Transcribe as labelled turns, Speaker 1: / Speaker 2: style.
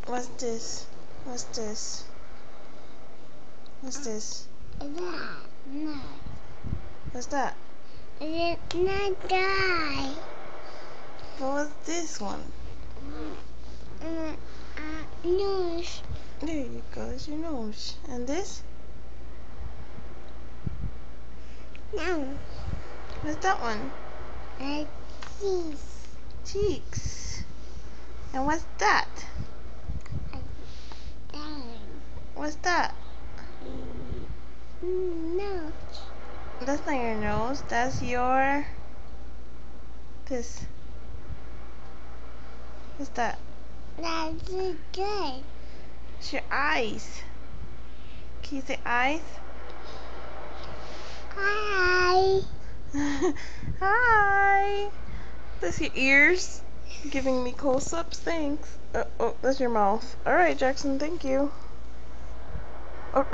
Speaker 1: What's this? What's this? What's this?
Speaker 2: No.
Speaker 1: What's that?
Speaker 2: It's not die.
Speaker 1: What was this one?
Speaker 2: Nose.
Speaker 1: There you go, it's your nose. And this?
Speaker 2: No.
Speaker 1: What's that one?
Speaker 2: Cheese.
Speaker 1: Cheeks. And what's that? What's that?
Speaker 2: No.
Speaker 1: That's not your nose, that's your... this. What's that?
Speaker 2: That's good.
Speaker 1: It's your eyes. Can you say eyes?
Speaker 2: Hi.
Speaker 1: Hi. That's your ears. Giving me close-ups. Thanks. Oh, that's your mouth. Alright, Jackson. Thank you. Oh.